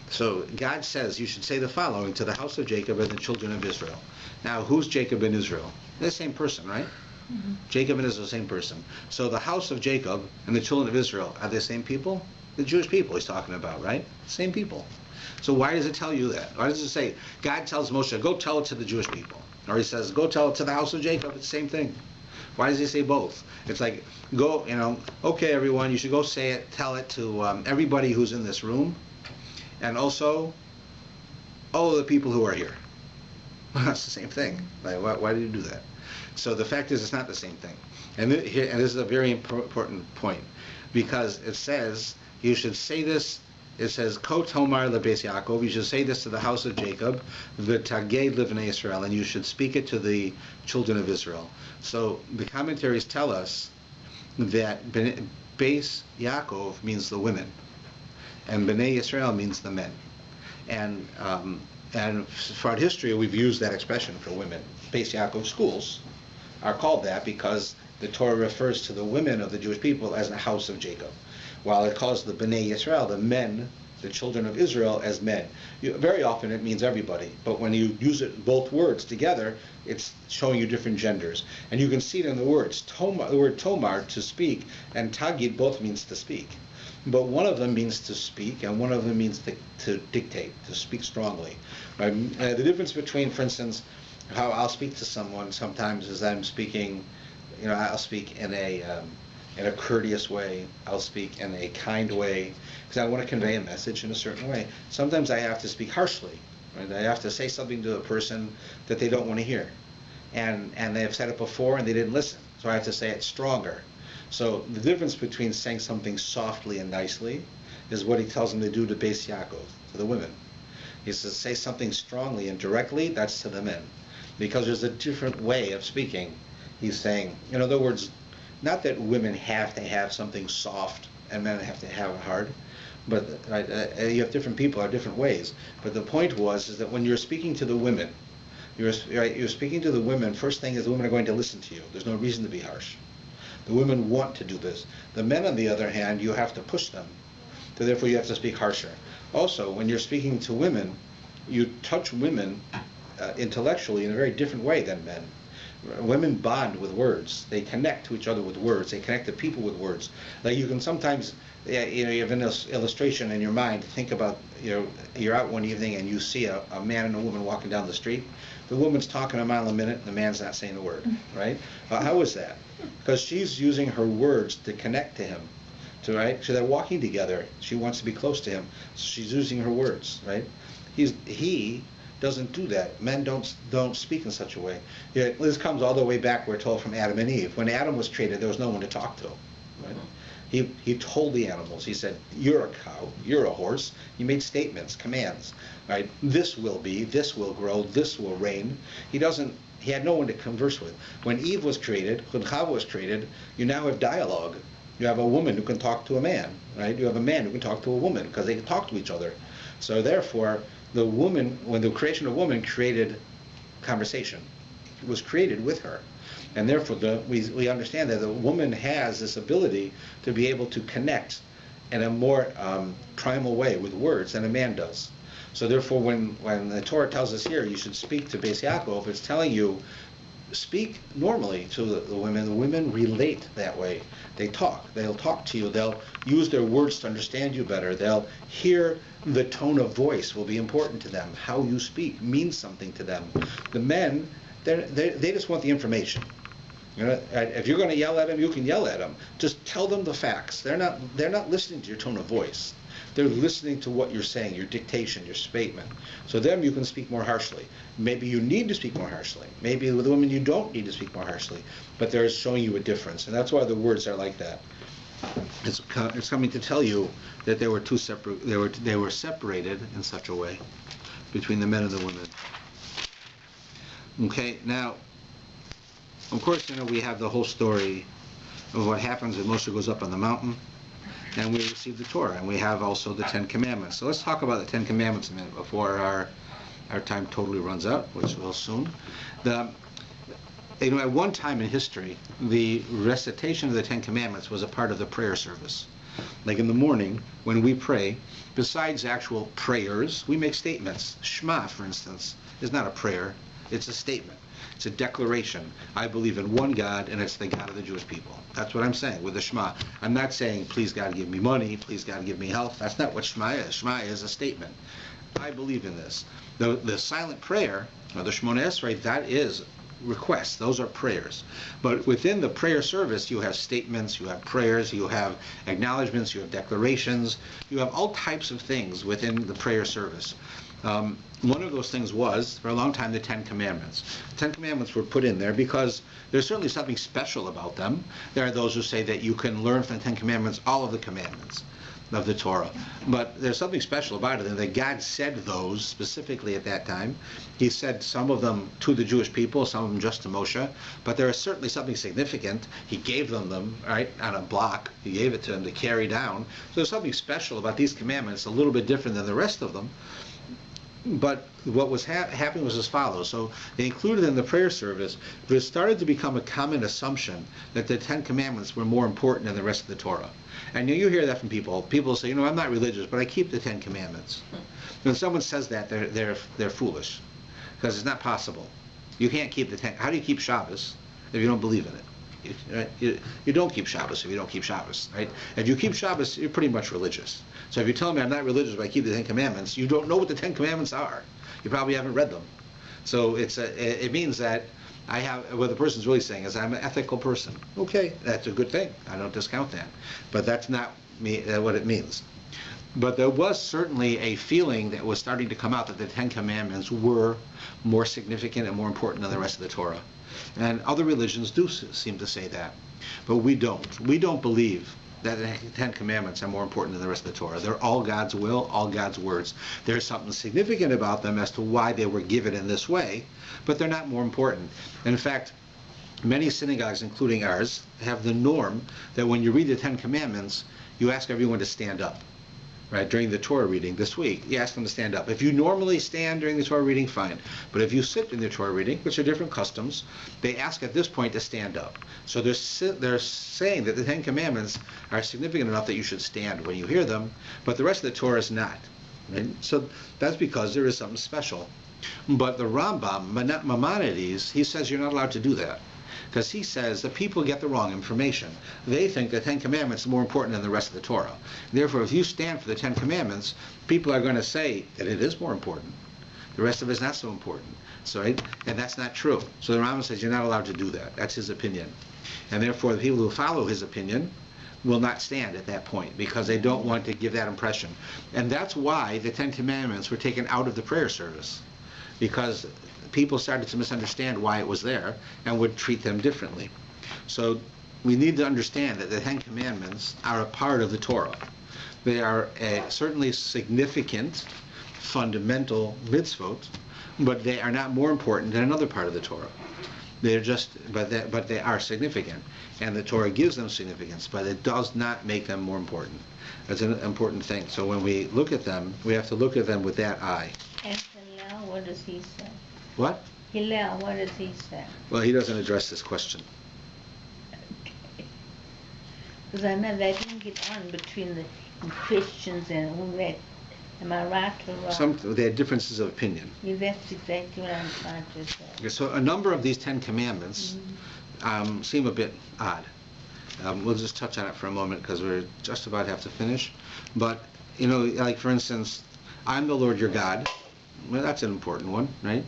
S1: So God says you should say the following to the house of Jacob and the children of Israel. Now, who's Jacob and Israel? They're the same person, right? Mm-hmm. Jacob and Israel are the same person. So the house of Jacob and the children of Israel are the same people? The Jewish people he's talking about, right? Same people. So why does it tell you that? Why does it say, God tells Moshe, go tell it to the Jewish people? Or he says, go tell it to the house of Jacob. It's the same thing. Why does he say both? It's like, go, okay, everyone, you should go say it, tell it to everybody who's in this room, and also all of the people who are here. Well, that's the same thing. Like, why did you do that? So the fact is, it's not the same thing. And this is a very important point, because it says, you should say this. It says, Ko Tomar lebeis Yaakov, you should say this to the house of Jacob, v'tagei livnei Israel, and you should speak it to the children of Israel. So the commentaries tell us that Beis Yaakov means the women, and Bnei Israel means the men. And throughout history, we've used that expression for women. Beis Yaakov schools are called that because the Torah refers to the women of the Jewish people as the house of Jacob, while it calls the Bnei Yisrael, the men, the children of Israel, as men. Very often it means everybody, but when you use it, both words together, it's showing you different genders. And you can see it in the words. The word tomar, to speak, and tagid both means to speak. But one of them means to speak, and one of them means to dictate, to speak strongly. Right? The difference between, for instance, how I'll speak to someone sometimes is I'm speaking, I'll speak in a courteous way. I'll speak in a kind way, because I want to convey a message in a certain way. Sometimes I have to speak harshly. Right? I have to say something to a person that they don't want to hear. And they have said it before and they didn't listen. So I have to say it stronger. So the difference between saying something softly and nicely is what he tells them to do to Beis Yaakov, to the women. He says, say something strongly and directly, that's to the men. Because there's a different way of speaking. He's saying, in other words, not that women have to have something soft and men have to have it hard, but you have different people have different ways. But the point is that when you're speaking to the women, you're speaking to the women, first thing is the women are going to listen to you. There's no reason to be harsh. The women want to do this. The men, on the other hand, you have to push them. So therefore you have to speak harsher. Also, when you're speaking to women, you touch women intellectually in a very different way than men. Women bond with words. They connect to each other with words. They connect to people with words. Like you can sometimes, you have an illustration in your mind. Think about, you're out one evening and you see a man and a woman walking down the street. The woman's talking a mile a minute and the man's not saying a word, right? How is that? Because she's using her words to connect to him, right? So they're walking together. She wants to be close to him. So she's using her words, right? He doesn't do that. Men don't speak in such a way. This comes all the way back, we're told, from Adam and Eve. When Adam was created, there was no one to talk to. Right? He told the animals, he said, you're a cow, you're a horse. He made statements, commands. Right? This will be, this will grow, this will reign. He had no one to converse with. When Eve was created, when Chava was created, you now have dialogue. You have a woman who can talk to a man, right? You have a man who can talk to a woman, because they can talk to each other. So therefore, the woman, when the creation of woman created conversation, it was created with her. And therefore, we understand that the woman has this ability to be able to connect in a more primal way with words than a man does. So therefore, when the Torah tells us here, you should speak to Beis Yaakov, it's telling you, speak normally to the women. The women relate that way. They talk. They'll talk to you. They'll use their words to understand you better. They'll hear the tone of voice will be important to them. How you speak means something to them. The men, they just want the information. You know, if you're going to yell at them, you can yell at them. Just tell them the facts. They're not listening to your tone of voice. They're listening to what you're saying, your dictation, your statement. So them you can speak more harshly. Maybe you need to speak more harshly. Maybe with women you don't need to speak more harshly. But they're showing you a difference, and that's why the words are like that. It's coming to tell you that they were two separate. They were separated in such a way between the men and the women. Okay, now, of course, you know, we have the whole story of what happens when Moshe goes up on the mountain and we receive the Torah, and we have also the Ten Commandments. So let's talk about the Ten Commandments a minute before our time totally runs out, which will soon. You know, at one time in history, the recitation of the Ten Commandments was a part of the prayer service. Like in the morning, when we pray, besides actual prayers, we make statements. Shema, for instance, is not a prayer, it's a statement. It's a declaration. I believe in one God, and it's the God of the Jewish people. That's what I'm saying with the Shema. I'm not saying, please God give me money, please God give me health. That's not what Shema is. Shema is a statement. I believe in this. The silent prayer, or the Shemona Esrei, that is requests. Those are prayers. But within the prayer service, you have statements, you have prayers, you have acknowledgments, you have declarations, you have all types of things within the prayer service. One of those things was, for a long time, the Ten Commandments. The Ten Commandments were put in there because there's certainly something special about them. There are those who say that you can learn from the Ten Commandments all of the commandments of the Torah. But there's something special about it, and that God said those specifically at that time. He said some of them to the Jewish people, some of them just to Moshe, but there is certainly something significant. He gave them, right, on a block. He gave it to them to carry down. So there's something special about these commandments, a little bit different than the rest of them. But what was happening was as follows. So they included in the prayer service, but it started to become a common assumption that the Ten Commandments were more important than the rest of the Torah. And you hear that from people. People say, you know, I'm not religious, but I keep the Ten Commandments. When someone says that, they're foolish, because it's not possible. You can't keep the Ten. How do you keep Shabbos if you don't believe in it? You don't keep Shabbos if you don't keep Shabbos, right? If you keep Shabbos, you're pretty much religious. So if you tell me I'm not religious but I keep the Ten Commandments, you don't know what the Ten Commandments are. You probably haven't read them. So it means that what the person's really saying is I'm an ethical person. Okay, that's a good thing. I don't discount that. But that's not what it means. But there was certainly a feeling that was starting to come out that the Ten Commandments were more significant and more important than the rest of the Torah. And other religions do seem to say that. But we don't. We don't believe that the Ten Commandments are more important than the rest of the Torah. They're all God's will, all God's words. There's something significant about them as to why they were given in this way, but they're not more important. In fact, many synagogues, including ours, have the norm that when you read the Ten Commandments, you ask everyone to stand up. Right, during the Torah reading this week, you ask them to stand up. If you normally stand during the Torah reading, fine. But if you sit in the Torah reading, which are different customs, they ask at this point to stand up. So they're saying that the Ten Commandments are significant enough that you should stand when you hear them, but the rest of the Torah is not. Right? So that's because there is something special. But the Rambam, Maimonides, he says you're not allowed to do that. Because he says that people get the wrong information. They think the Ten Commandments are more important than the rest of the Torah. Therefore, if you stand for the Ten Commandments, people are going to say that it is more important. The rest of it is not so important. So, and that's not true. So the Rambam says you're not allowed to do that. That's his opinion. And therefore, the people who follow his opinion will not stand at that point because they don't want to give that impression. And that's why the Ten Commandments were taken out of the prayer service. Because people started to misunderstand why it was there and would treat them differently. So we need to understand that the Ten Commandments are a part of the Torah. They are certainly significant, fundamental mitzvot, but they are not more important than another part of the Torah. They're just, but they are significant, and the Torah gives them significance, but it does not make them more important. That's an important thing. So when we look at them, we have to look at them with that eye.
S3: And Hillel, what does he say?
S1: What?
S3: Hillel, what does he say?
S1: Well, he doesn't address this question.
S3: Because I know they didn't get on between the Christians and all that Am I right or wrong?
S1: They had differences of opinion.
S3: Yeah, that's exactly what I'm trying to say.
S1: Okay, so a number of these 10 Commandments seem a bit odd. We'll just touch on it for a moment because we're just about to have to finish. But, you know, like for instance, I'm the Lord your God. Well, that's an important one, right?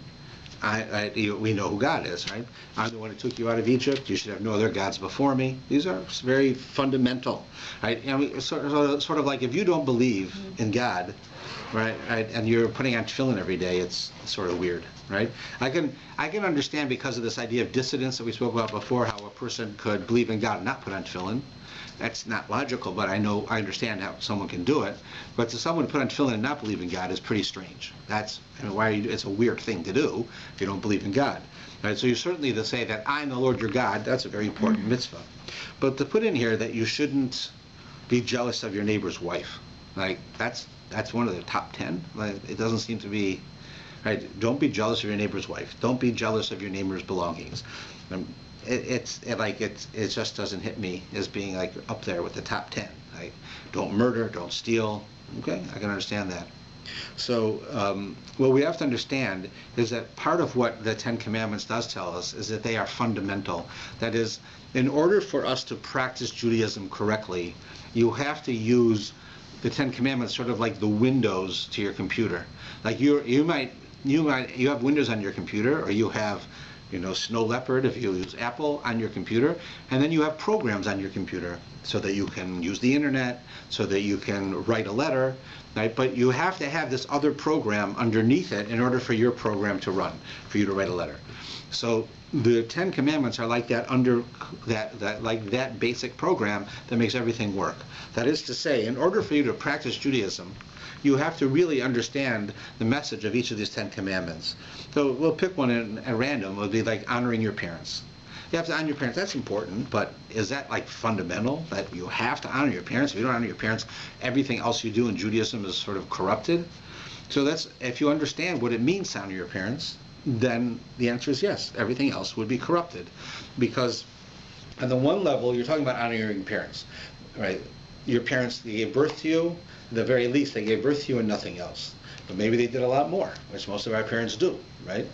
S1: We know who God is, right? I'm the one who took you out of Egypt. You should have no other gods before me. These are very fundamental, right? And sort of like if you don't believe in God, right, and you're putting on tefillin every day, it's sort of weird, right? I can understand because of this idea of dissidence that we spoke about before, how a person could believe in God and not put on tefillin. That's not logical, but I understand how someone can do it. But to someone to put on tefillin and not believe in God is pretty strange. It's a weird thing to do if you don't believe in God. Right? So you certainly to say that I'm the Lord your God, that's a very important mitzvah. But to put in here that you shouldn't be jealous of your neighbor's wife, like that's one of the top 10. Like, it doesn't seem to be right. Don't be jealous of your neighbor's wife. Don't be jealous of your neighbor's belongings. It just doesn't hit me as being like up there with the top 10. Like, don't murder, don't steal. Okay, I can understand that. So what we have to understand is that part of what the 10 Commandments does tell us is that they are fundamental. That is, in order for us to practice Judaism correctly, you have to use the 10 Commandments sort of like the windows to your computer. Like you have Windows on your computer, or you have Snow Leopard if you use Apple on your computer, and then you have programs on your computer so that you can use the internet, so that you can write a letter, right? But you have to have this other program underneath it in order for your program to run, for you to write a letter. So the 10 Commandments are like that that basic program that makes everything work. That is to say, in order for you to practice Judaism, you have to really understand the message of each of these 10 Commandments. So we'll pick one at random. It would be like honoring your parents. You have to honor your parents. That's important, but is that like fundamental, that you have to honor your parents? If you don't honor your parents, everything else you do in Judaism is sort of corrupted. So if you understand what it means to honor your parents, then the answer is yes. Everything else would be corrupted. Because on the one level, you're talking about honoring your parents, right? Your parents, they gave birth to you. At the very least, they gave birth to you and nothing else. But maybe they did a lot more, which most of our parents do, right?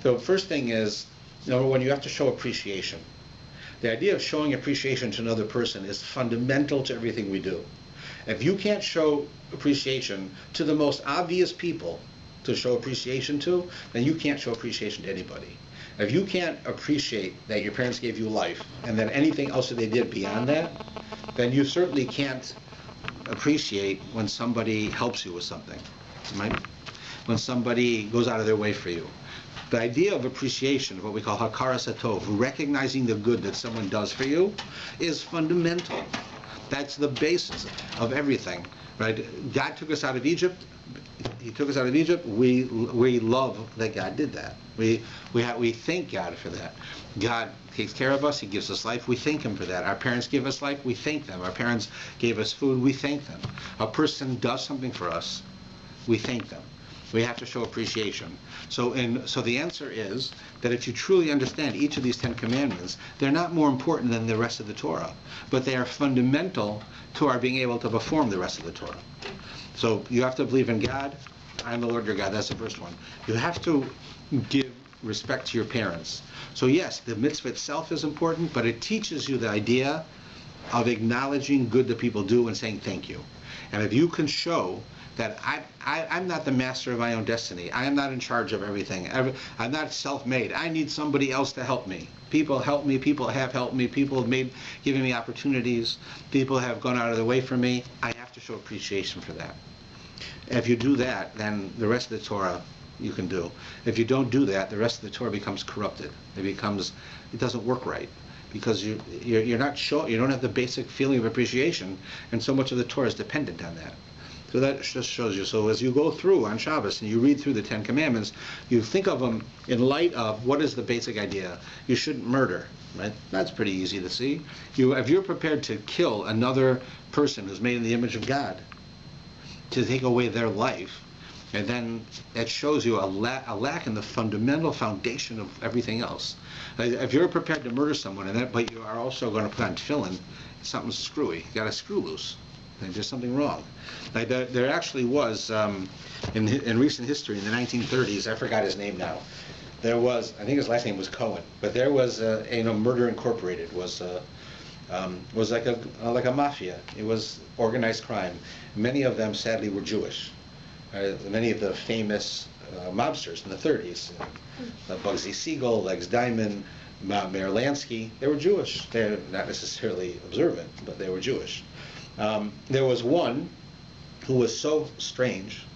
S1: So first thing is, number one, you have to show appreciation. The idea of showing appreciation to another person is fundamental to everything we do. If you can't show appreciation to the most obvious people to show appreciation to, then you can't show appreciation to anybody. If you can't appreciate that your parents gave you life and then anything else that they did beyond that, then you certainly can't appreciate when somebody helps you with something, right? When somebody goes out of their way for you. The idea of appreciation, what we call hakaras hatov, recognizing the good that someone does for you, is fundamental. That's the basis of everything, right? God took us out of Egypt. He took us out of Egypt. We love that God did that. We thank God for that. God takes care of us. He gives us life. We thank Him for that. Our parents give us life. We thank them. Our parents gave us food. We thank them. A person does something for us. We thank them. We have to show appreciation. So the answer is that if you truly understand each of these 10 Commandments, they're not more important than the rest of the Torah, but they are fundamental to our being able to perform the rest of the Torah. So you have to believe in God. I am the Lord your God. That's the first one. You have to give respect to your parents. So yes, the mitzvah itself is important, but it teaches you the idea of acknowledging good that people do and saying thank you. And if you can show that I'm not the master of my own destiny. I am not in charge of everything. I'm not self-made. I need somebody else to help me. People help me. People have helped me. People have given me opportunities. People have gone out of their way for me. I have to show appreciation for that. If you do that, then the rest of the Torah you can do. If you don't do that, the rest of the Torah becomes corrupted. It doesn't work right. Because you're not you don't have the basic feeling of appreciation, and so much of the Torah is dependent on that. So that just shows you. So as you go through on Shabbos and you read through the 10 Commandments, you think of them in light of what is the basic idea. You shouldn't murder, right? That's pretty easy to see. If you're prepared to kill another person who's made in the image of God, to take away their life, and then that shows you a lack in the fundamental foundation of everything else. If you're prepared to murder someone, but you are also going to put on tefillin, something's screwy. You got a screw loose. Like, there's something wrong. Like there actually was, in recent history, in the 1930s, I forgot his name now, there was, I think his last name was Cohen, but there was, Murder Incorporated was like a mafia. It was organized crime. Many of them, sadly, were Jewish. Many of the famous mobsters in the 30s, Bugsy Siegel, Legs Diamond, Mayor Lansky, they were Jewish. They're not necessarily observant, but they were Jewish. There was one who was so strange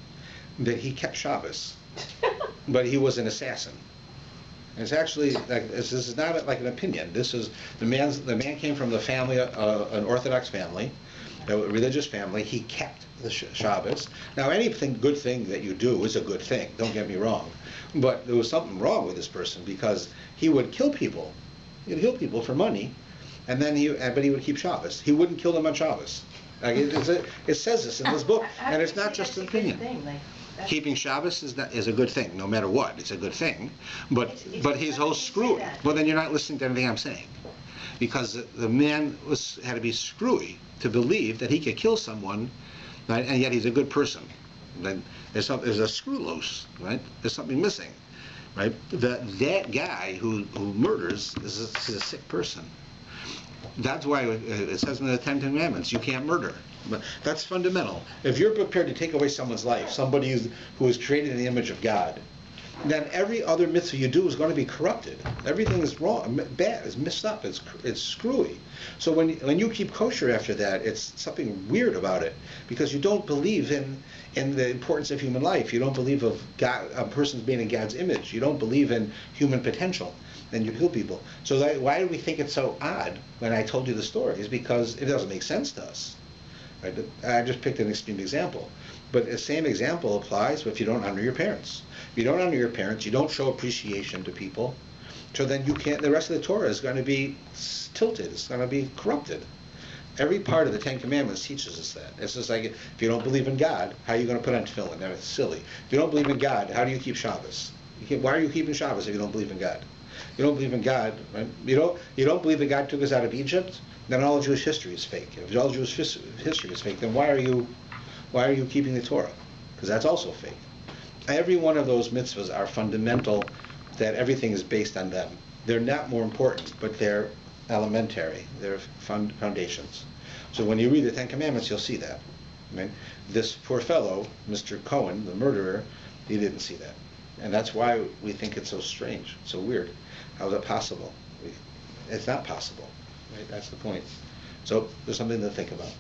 S1: that he kept Shabbos, but he was an assassin. It's actually, this is not like an opinion. This is the man came from the family, an Orthodox family, a religious family. He kept the Shabbos. Now, good thing that you do is a good thing. Don't get me wrong, but there was something wrong with this person because he would kill people. He'd kill people for money, and then but he would keep Shabbos. He wouldn't kill them on Shabbos. Like it says this in this book, and it's not just an opinion. Keeping Shabbos is a good thing, no matter what. It's a good thing, but he's so screwy. Well, then you're not listening to anything I'm saying, because the man had to be screwy to believe that he could kill someone, right? And yet he's a good person. Then there's a screw loose, right? There's something missing, right? That guy who murders is a sick person. That's why it says in the Ten Commandments, you can't murder. But that's fundamental. If you're prepared to take away someone's life, somebody who is created in the image of God, then every other mitzvah you do is going to be corrupted. Everything is wrong, bad, is messed up, it's screwy. So when you keep kosher after that, it's something weird about it, because you don't believe in the importance of human life. You don't believe of God, a person's being in God's image. You don't believe in human potential. Then you kill people. So why do we think it's so odd when I told you the story? Is because it doesn't make sense to us. Right? I just picked an extreme example. But the same example applies if you don't honor your parents. If you don't honor your parents, you don't show appreciation to people, so then you can't, the rest of the Torah is going to be tilted. It's going to be corrupted. Every part of the Ten Commandments teaches us that. It's just like, if you don't believe in God, how are you going to put on tefillin? That's silly. If you don't believe in God, how do you keep Shabbos? Why are you keeping Shabbos if you don't believe in God? You don't believe in God, right? You don't believe that God took us out of Egypt? Then all Jewish history is fake. If all Jewish history is fake, then why are you keeping the Torah? Because that's also fake. Every one of those mitzvahs are fundamental, that everything is based on them. They're not more important, but they're elementary. They're foundations. So when you read the Ten Commandments, you'll see that. Right? This poor fellow, Mr. Cohen, the murderer, he didn't see that. And that's why we think it's so strange, so weird. How is it possible? It's not possible. Right? That's the point. So there's something to think about.